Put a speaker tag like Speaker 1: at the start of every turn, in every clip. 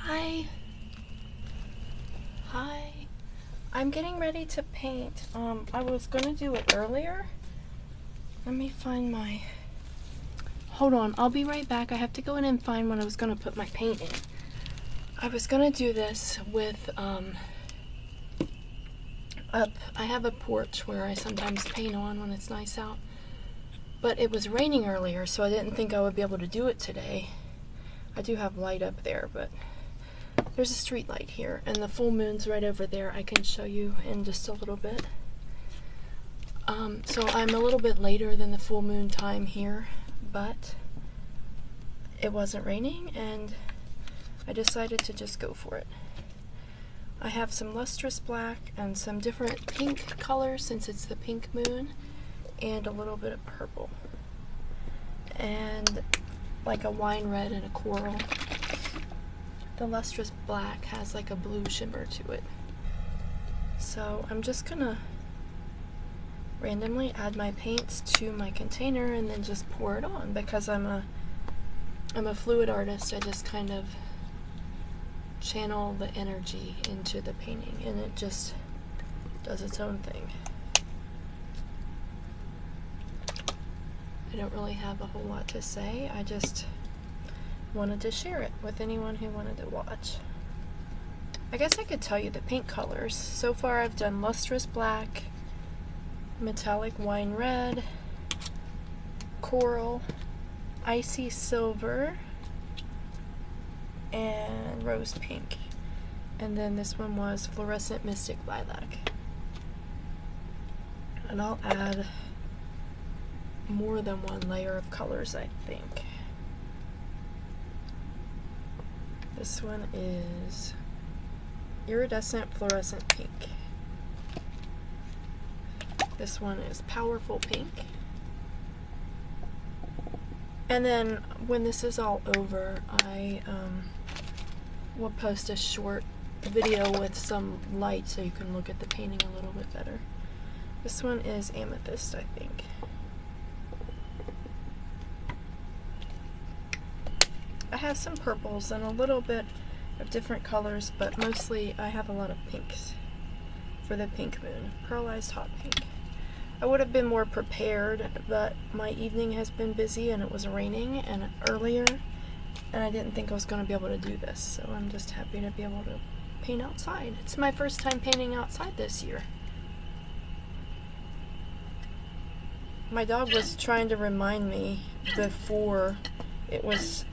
Speaker 1: Hi. Hi. I'm getting ready to paint. I was gonna do it earlier. Let me find my... Hold on, I'll be right back. I have to go in and find when I was gonna put my paint in. I was gonna do this with, I have a porch where I sometimes paint on when it's nice out. But it was raining earlier, so I didn't think I would be able to do it today. I do have light up there, but there's a street light here, and the full moon's right over there. I can show you in just a little bit. So I'm a little bit later than the full moon time here, but it wasn't raining, and I decided to just go for it. I have some lustrous black and some different pink colors since it's the pink moon, and a little bit of purple, and like a wine red and a coral. The lustrous black has like a blue shimmer to it. So I'm just gonna randomly add my paints to my container and then just pour it on, because I'm a fluid artist. I just kind of channel the energy into the painting, and it just does its own thing. I don't really have a whole lot to say. I just wanted to share it with anyone who wanted to watch. I guess I could tell you the paint colors. So far I've done lustrous black, metallic wine red, coral, icy silver, and rose pink. And then this one was fluorescent mystic lilac. And I'll add more than one layer of colors, I think. This one is iridescent fluorescent pink. This one is powerful pink. And then when this is all over, I will post a short video with some light so you can look at the painting a little bit better. This one is amethyst, I think. I have some purples and a little bit of different colors, but mostly I have a lot of pinks for the pink moon. Pearlized hot pink. I would have been more prepared, but my evening has been busy and it was raining and earlier, and I didn't think I was going to be able to do this, so I'm just happy to be able to paint outside. It's my first time painting outside this year. My dog was trying to remind me before it was...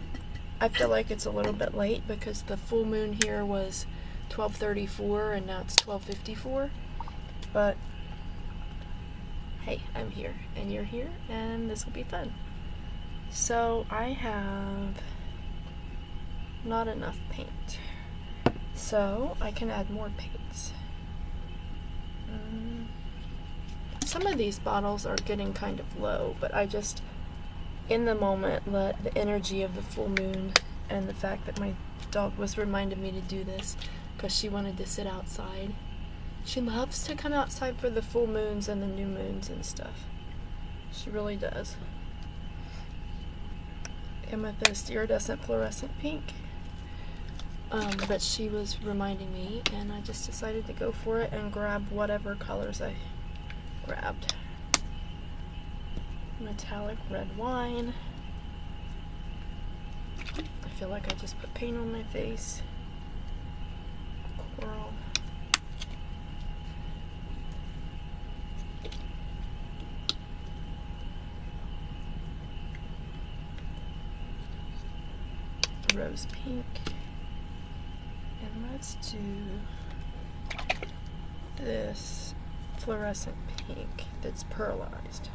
Speaker 1: I feel like it's a little bit late because the full moon here was 12:34 and now it's 12:54, but hey, I'm here and you're here and this will be fun. So I have not enough paint, so I can add more paints. Some of these bottles are getting kind of low, but I just in the moment let the energy of the full moon and the fact that my dog was reminding me to do this because she wanted to sit outside. She loves to come outside for the full moons and the new moons and stuff. She really does. Amethyst iridescent fluorescent pink. But she was reminding me and I just decided to go for it and grab whatever colors I grabbed. Metallic red wine. I feel like I just put paint on my face. Coral. Rose pink. And let's do this fluorescent pink that's pearlized.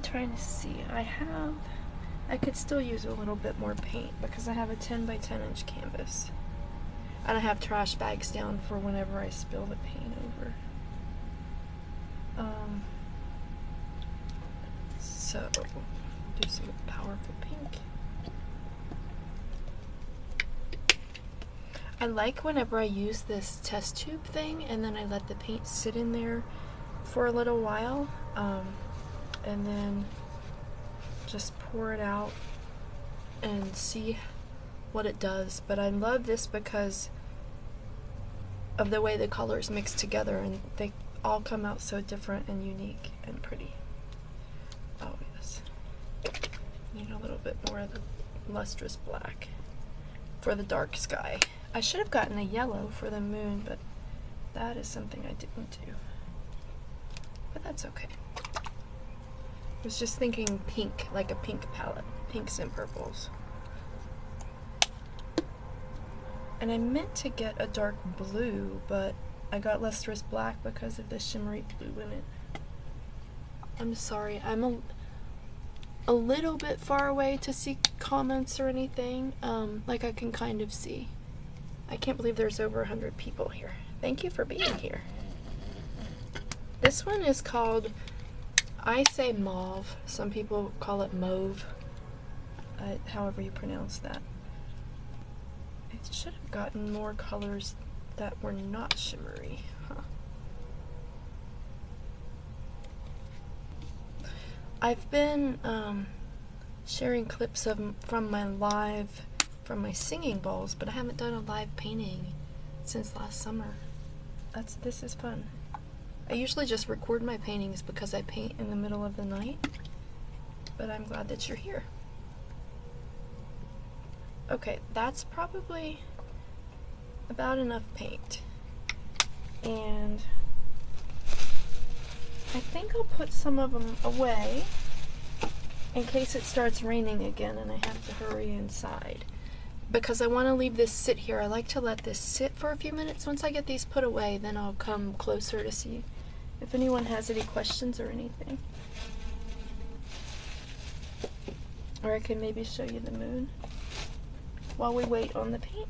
Speaker 1: Trying to see, I could still use a little bit more paint because I have a 10 by 10 inch canvas and I have trash bags down for whenever I spill the paint over. So do some powerful pink. I like whenever I use this test tube thing and then I let the paint sit in there for a little while. and then just pour it out and see what it does. But I love this because of the way the colors mix together, and they all come out so different and unique and pretty. Oh yes, need a little bit more of the lustrous black for the dark sky. I should have gotten a yellow for the moon, but that is something I didn't do. But that's okay. I was just thinking pink, like a pink palette, pinks and purples. And I meant to get a dark blue, but I got lustrous black because of the shimmery blue in it. I'm sorry, I'm a little bit far away to see comments or anything. Like I can kind of see. I can't believe there's over 100 people here. Thank you for being here. This one is called, I say mauve. Some people call it mauve. However you pronounce that. It should have gotten more colors that were not shimmery. Huh. I've been sharing clips from my singing bowls, but I haven't done a live painting since last summer. This is fun. I usually just record my paintings because I paint in the middle of the night, but I'm glad that you're here. Okay, that's probably about enough paint. And I think I'll put some of them away in case it starts raining again and I have to hurry inside. Because I want to leave this sit here. I like to let this sit for a few minutes. Once I get these put away, then I'll come closer to see if anyone has any questions or anything. Or I can maybe show you the moon while we wait on the paint.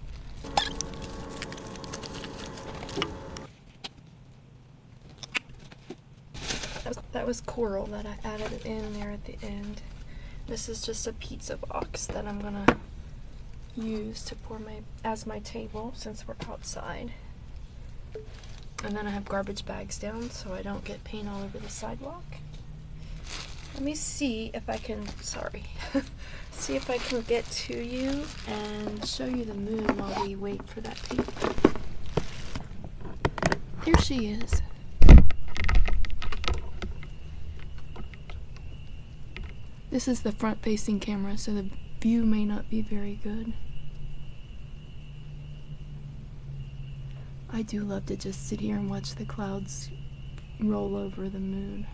Speaker 1: That was coral that I added in there at the end. This is just a pizza box that I'm gonna use to pour as my table since we're outside. And then I have garbage bags down so I don't get paint all over the sidewalk. Let me see if I can, see if I can get to you and show you the moon while we wait for that paint. There she is. This is the front-facing camera, so the view may not be very good. I do love to just sit here and watch the clouds roll over the moon.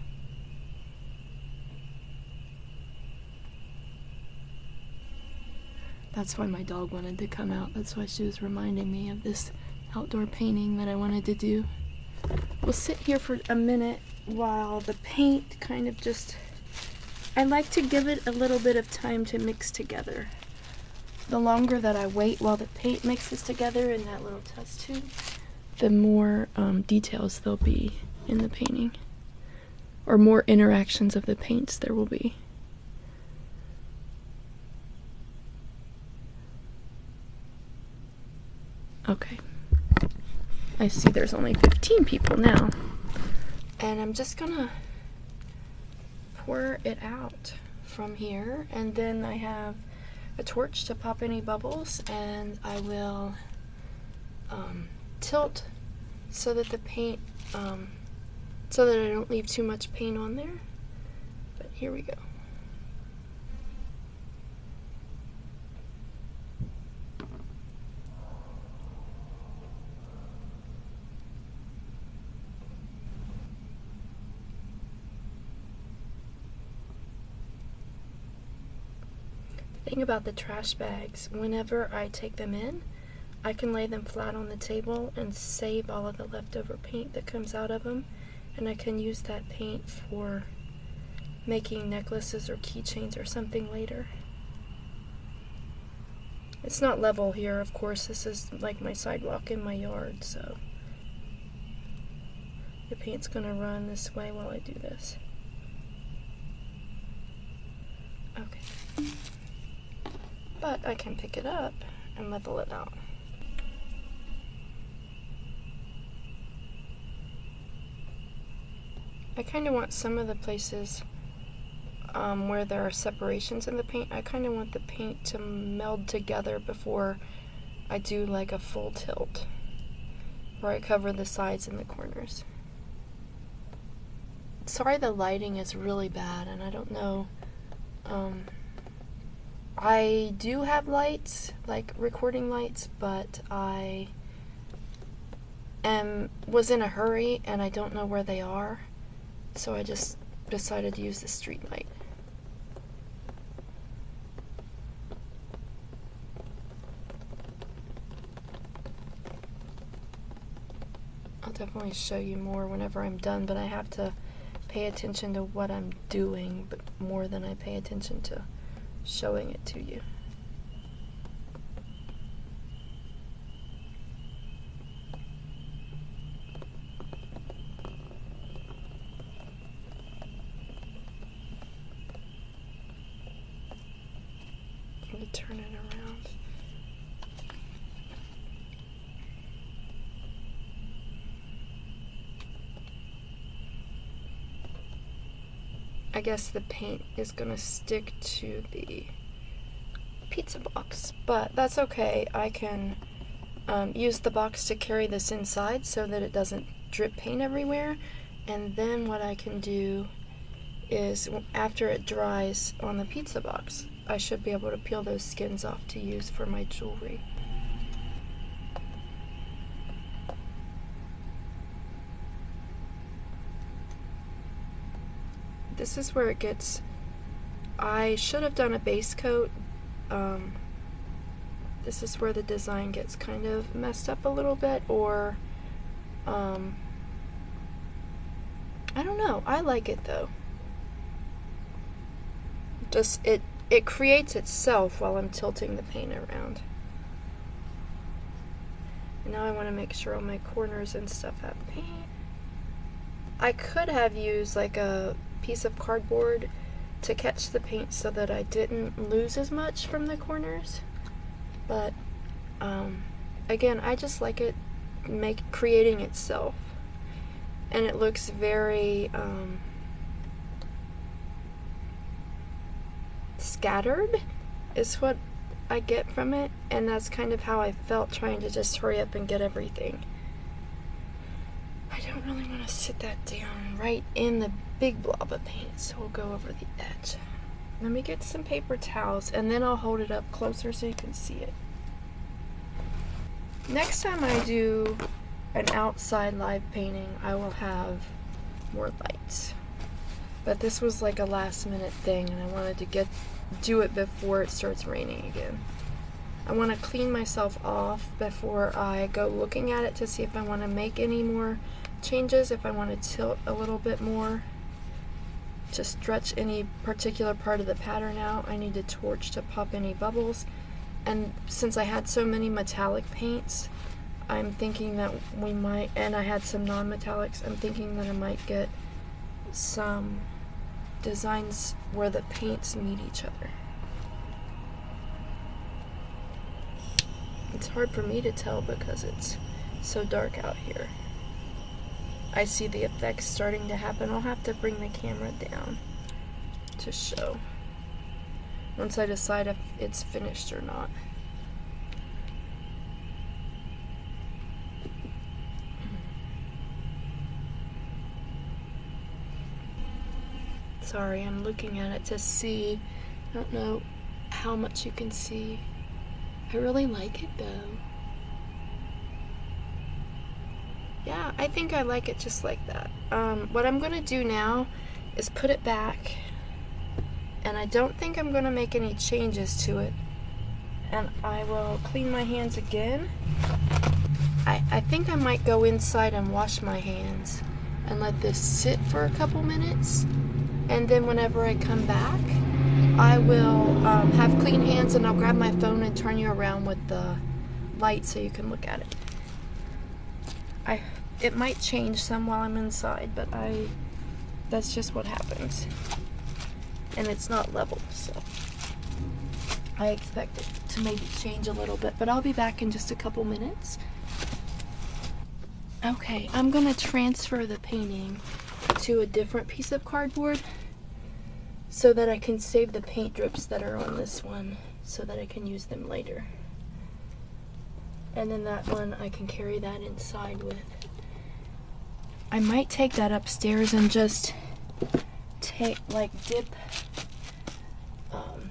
Speaker 1: That's why my dog wanted to come out. That's why she was reminding me of this outdoor painting that I wanted to do. We'll sit here for a minute while the paint kind of just... I like to give it a little bit of time to mix together. The longer that I wait while the paint mixes together in that little test tube, the more details there'll be in the painting. Or more interactions of the paints there will be. Okay. I see there's only 15 people now. And I'm just gonna pour it out from here, and then I have a torch to pop any bubbles, and I will tilt so that the paint, so that I don't leave too much paint on there. But here we go. Thing about the trash bags, whenever I take them in, I can lay them flat on the table and save all of the leftover paint that comes out of them, and I can use that paint for making necklaces or keychains or something later. It's not level here, of course. This is like my sidewalk in my yard, so the paint's gonna run this way while I do this. Okay. But I can pick it up and level it out. I kind of want some of the places where there are separations in the paint. I kind of want the paint to meld together before I do like a full tilt, where I cover the sides and the corners. Sorry, the lighting is really bad, and I don't know. I do have lights, like recording lights, but I was in a hurry and I don't know where they are, so I just decided to use the street light. I'll definitely show you more whenever I'm done, but I have to pay attention to what I'm doing, but more than I pay attention to showing it to you. Let me turn it around. I guess the paint is gonna stick to the pizza box, but that's okay. I can use the box to carry this inside so that it doesn't drip paint everywhere, and then what I can do is, after it dries on the pizza box, I should be able to peel those skins off to use for my jewelry. This is where it gets, I should have done a base coat. This is where the design gets kind of messed up a little bit, or I don't know. I like it though. Just it creates itself while I'm tilting the paint around. And now I want to make sure all my corners and stuff have paint. I could have used like a piece of cardboard to catch the paint so that I didn't lose as much from the corners, but again, I just like it creating itself, and it looks very scattered is what I get from it, and that's kind of how I felt trying to just hurry up and get everything. I don't really want to sit that down right in the big blob of paint, so we'll go over the edge. Let me get some paper towels, and then I'll hold it up closer so you can see it. Next time I do an outside live painting, I will have more lights. But this was like a last minute thing, and I wanted to do it before it starts raining again. I want to clean myself off before I go looking at it to see if I want to make any more changes, if I want to tilt a little bit more to stretch any particular part of the pattern out. I need a torch to pop any bubbles, and since I had so many metallic paints, I'm thinking that we might, and I had some non-metallics, I'm thinking that I might get some designs where the paints meet each other. It's hard for me to tell because it's so dark out here. I see the effects starting to happen. I'll have to bring the camera down to show once I decide if it's finished or not. Sorry, I'm looking at it to see. I don't know how much you can see. I really like it though. Yeah, I think I like it just like that. What I'm going to do now is put it back, and I don't think I'm going to make any changes to it. And I will clean my hands again. I think I might go inside and wash my hands and let this sit for a couple minutes, and then whenever I come back, I will have clean hands, and I'll grab my phone and turn you around with the light so you can look at it. It might change some while I'm inside, but that's just what happens. And it's not level, so I expect it to maybe change a little bit, but I'll be back in just a couple minutes. Okay, I'm gonna transfer the painting to a different piece of cardboard so that I can save the paint drips that are on this one so that I can use them later. And then that one I can carry that inside with. I might take that upstairs and just dip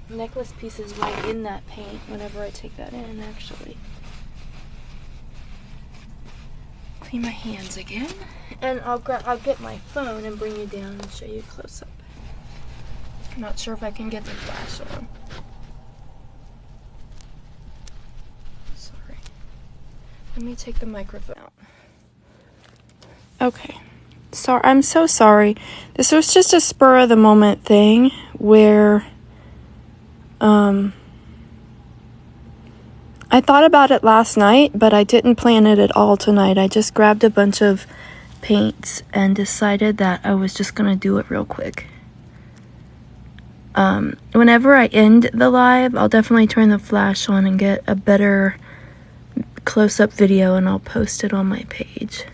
Speaker 1: necklace pieces right in that paint whenever I take that in, actually. Clean my hands again, and I'll get my phone and bring you down and show you close up. I'm not sure if I can get the flash on. Sorry. Let me take the microphone out. Okay. Sorry, I'm so sorry. This was just a spur of the moment thing where I thought about it last night, but I didn't plan it at all tonight. I just grabbed a bunch of paints and decided that I was just gonna do it real quick. Whenever I end the live, I'll definitely turn the flash on and get a better close-up video, and I'll post it on my page.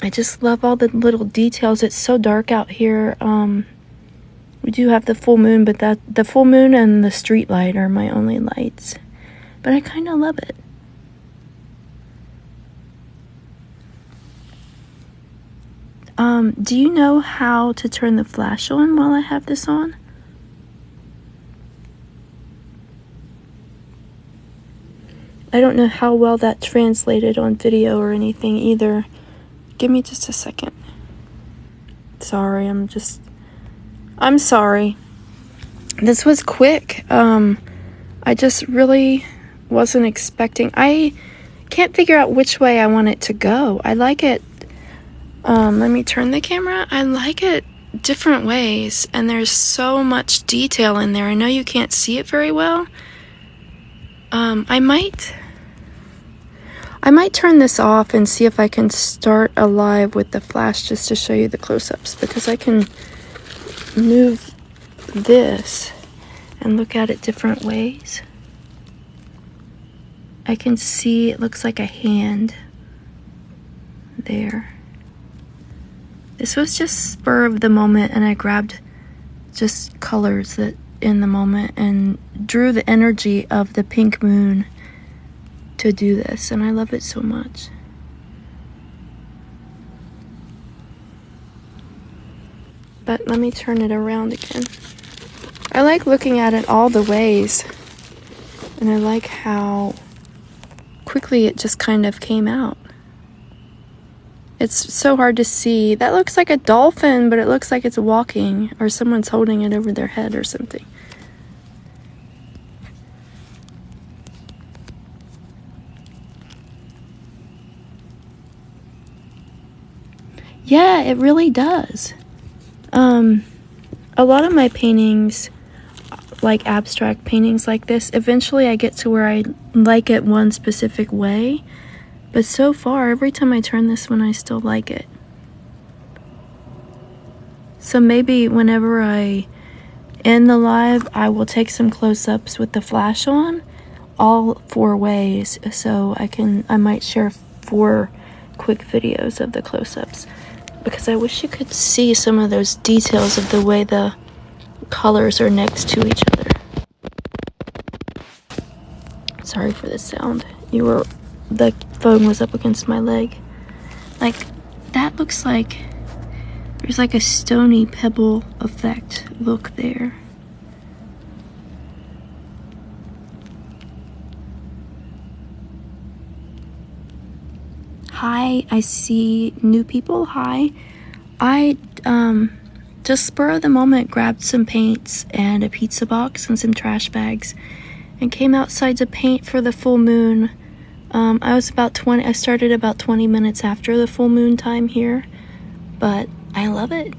Speaker 1: I just love all the little details. It's so dark out here. We do have the full moon, but the full moon and the street light are my only lights. But I kind of love it. Do you know how to turn the flash on while I have this on? I don't know how well that translated on video or anything either. Give me just a second. Sorry, I'm sorry. This was quick. I just really wasn't expecting. I can't figure out which way I want it to go. I like it. Let me turn the camera. I like it different ways, and there's so much detail in there. I know you can't see it very well. I might turn this off and see if I can start a live with the flash just to show you the close-ups, because I can move this and look at it different ways. I can see it looks like a hand there. This was just spur of the moment, and I grabbed just colors that in the moment and drew the energy of the pink moon to do this, and I love it so much. But let me turn it around again. I like looking at it all the ways, and I like how quickly it just kind of came out. It's so hard to see. That looks like a dolphin, but it looks like it's walking, or someone's holding it over their head or something. Yeah, it really does. A lot of my paintings, like abstract paintings like this, eventually I get to where I like it one specific way. But so far, every time I turn this one, I still like it. So maybe whenever I end the live, I will take some close-ups with the flash on, all 4 ways. So I might share 4 quick videos of the close-ups, because I wish you could see some of those details of the way the colors are next to each other. Sorry for the sound. The phone was up against my leg. Like, that looks like there's like a stony pebble effect look there. Hi, I see new people. Hi. I just spur of the moment grabbed some paints and a pizza box and some trash bags and came outside to paint for the full moon. I started about 20 minutes after the full moon time here, but I love it.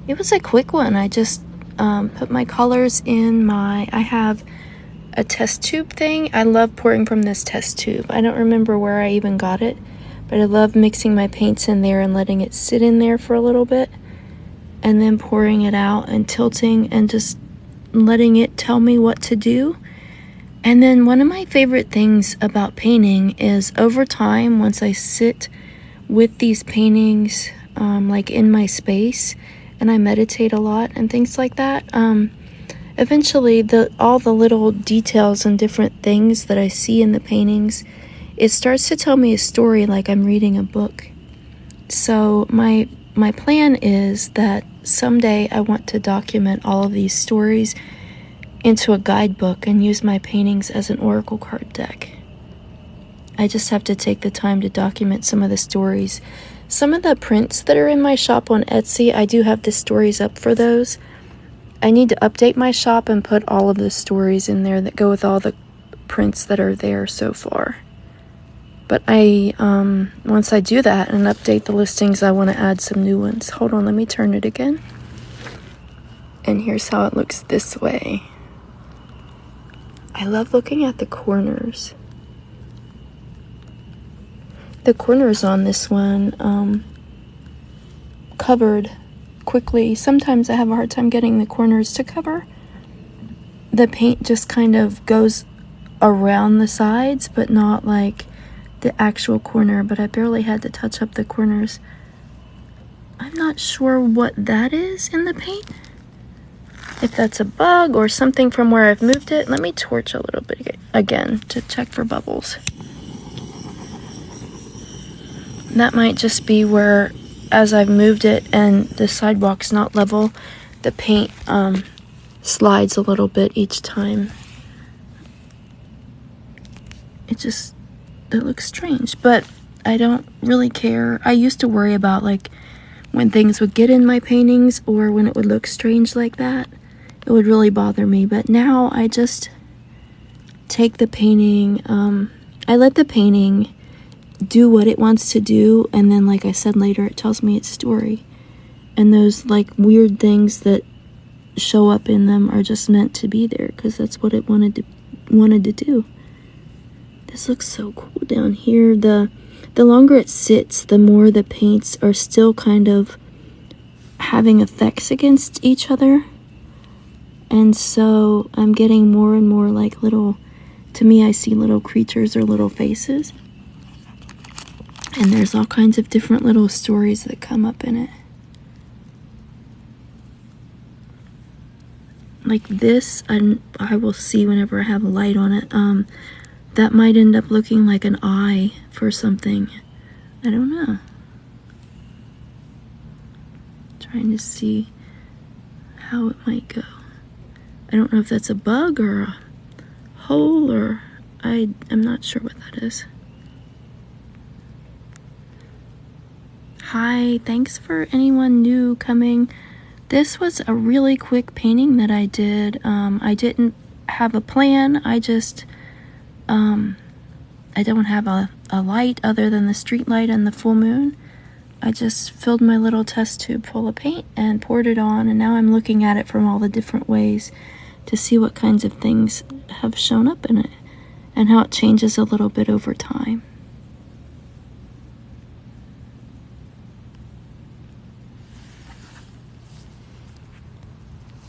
Speaker 1: It was a quick one. I just put my colors in I have a test tube thing. I love pouring from this test tube. I don't remember where I even got it, but I love mixing my paints in there and letting it sit in there for a little bit, and then pouring it out and tilting and just letting it tell me what to do. And then one of my favorite things about painting is over time, once I sit with these paintings like in my space and I meditate a lot and things like that, eventually all the little details and different things that I see in the paintings, it starts to tell me a story like I'm reading a book. So my plan is that someday I want to document all of these stories into a guidebook and use my paintings as an oracle card deck. I just have to take the time to document some of the stories. Some of the prints that are in my shop on Etsy, I do have the stories up for those. I need to update my shop and put all of the stories in there that go with all the prints that are there so far. But once I do that and update the listings, I want to add some new ones. Hold on, let me turn it again. And here's how it looks this way. I love looking at the corners. The corners on this one covered quickly. Sometimes I have a hard time getting the corners to cover. The paint just kind of goes around the sides, but not like the actual corner, but I barely had to touch up the corners. I'm not sure what that is in the paint. If that's a bug or something from where I've moved it. Let me torch a little bit again to check for bubbles. That might just be where, as I've moved it and the sidewalk's not level, the paint slides a little bit each time. It looks strange, but I don't really care. I used to worry about like when things would get in my paintings or when it would look strange like that. It would really bother me, but now I just take the painting, I let the painting do what it wants to do, and then like I said later, it tells me its story. And those like weird things that show up in them are just meant to be there because that's what it wanted to do. This looks so cool down here. The longer it sits, the more the paints are still kind of having effects against each other. And so I'm getting more and more like little, to me I see little creatures or little faces. And there's all kinds of different little stories that come up in it. Like this, I will see whenever I have a light on it. That might end up looking like an eye for something. I don't know. Trying to see how it might go. I don't know if that's a bug or a hole or I'm not sure what that is. Hi, thanks for anyone new coming. This was a really quick painting that I did. I didn't have a plan. I don't have a light other than the street light and the full moon. I just filled my little test tube full of paint and poured it on, and now I'm looking at it from all the different ways to see what kinds of things have shown up in it and how it changes a little bit over time.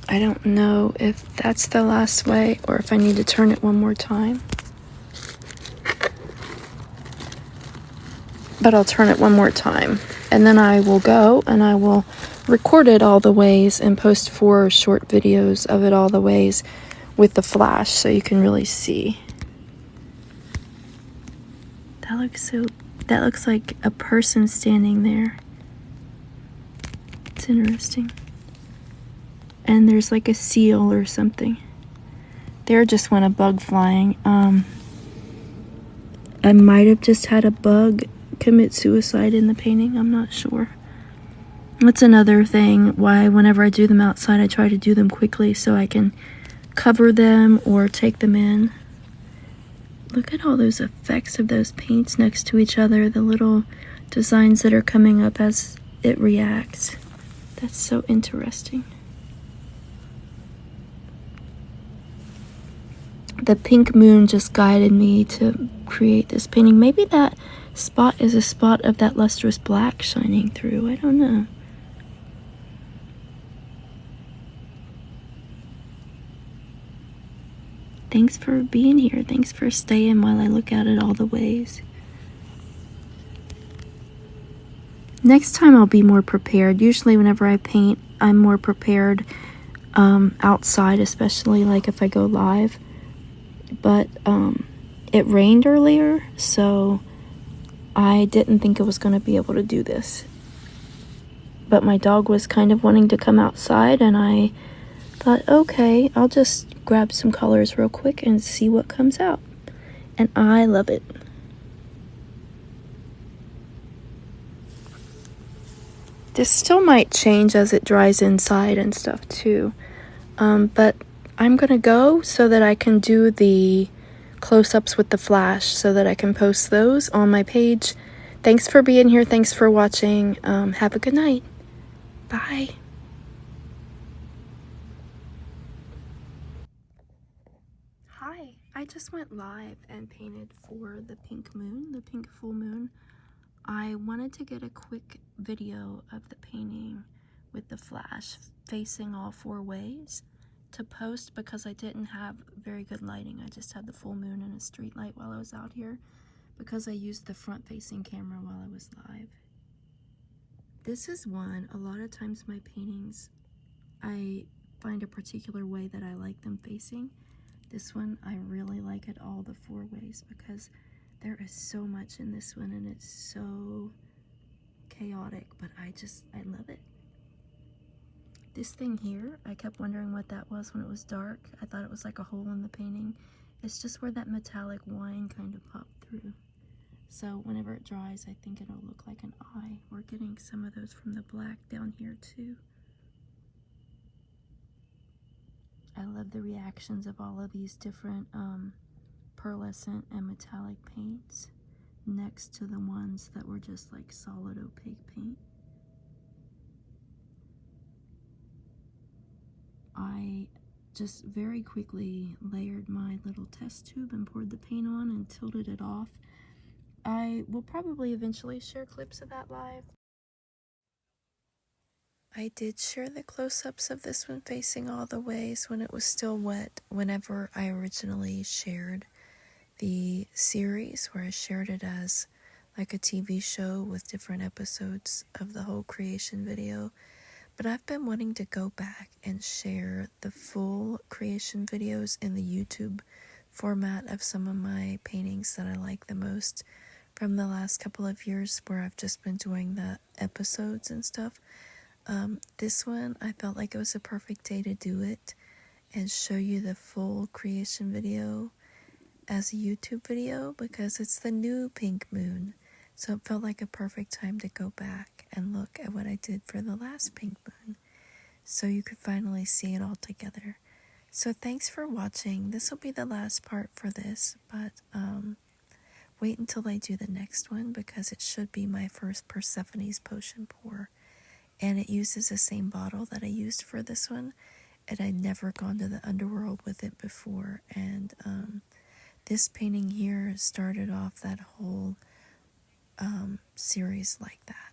Speaker 1: I don't know if that's the last way or if I need to turn it one more time. But I'll turn it one more time. And then I will go and I will record it all the ways and post 4 short videos of it all the ways with the flash so you can really see. That looks like a person standing there. It's interesting. And there's like a seal or something. There just went a bug flying. I might have just had a bug commit suicide in the painting. I'm not sure. That's another thing why whenever I do them outside, I try to do them quickly so I can cover them or take them in. Look at all those effects of those paints next to each other, the little designs that are coming up as it reacts. That's so interesting. The pink moon just guided me to create this painting. Maybe that spot is a spot of that lustrous black shining through. I don't know. Thanks for being here. Thanks for staying while I look at it all the ways. Next time I'll be more prepared. Usually whenever I paint, I'm more prepared outside, especially like if I go live. But it rained earlier, so I didn't think I was going to be able to do this. But my dog was kind of wanting to come outside, and I thought, okay, I'll just grab some colors real quick and see what comes out. And I love it. This still might change as it dries inside and stuff too. But I'm gonna go so that I can do the close-ups with the flash so that I can post those on my page. Thanks for being here. Thanks for watching. Have a good night. Bye. Hi, I just went live and painted for the pink moon, the pink full moon. I wanted to get a quick video of the painting with the flash facing all 4 ways to post because I didn't have very good lighting. I just had the full moon and a street light while I was out here because I used the front facing camera while I was live. This is one, a lot of times my paintings, I find a particular way that I like them facing. This one, I really like it all the 4 ways because there is so much in this one and it's so chaotic, but I love it. This thing here, I kept wondering what that was when it was dark. I thought it was like a hole in the painting. It's just where that metallic wine kind of popped through. So whenever it dries, I think it'll look like an eye. We're getting some of those from the black down here too. I love the reactions of all of these different pearlescent and metallic paints next to the ones that were just like solid opaque paint. I just very quickly layered my little test tube and poured the paint on and tilted it off. I will probably eventually share clips of that live. I did share the close-ups of this one facing all the ways when it was still wet whenever I originally shared the series, where I shared it as like a TV show with different episodes of the whole creation video. But I've been wanting to go back and share the full creation videos in the YouTube format of some of my paintings that I like the most from the last couple of years, where I've just been doing the episodes and stuff. This one, I felt like it was a perfect day to do it and show you the full creation video as a YouTube video because it's the new pink moon. So it felt like a perfect time to go back and look at what I did for the last pink moon so you could finally see it all together. So thanks for watching. This will be the last part for this, but wait until I do the next one because it should be my first Persephone's potion pour. And it uses the same bottle that I used for this one, and I'd never gone to the underworld with it before. And this painting here started off that whole series like that.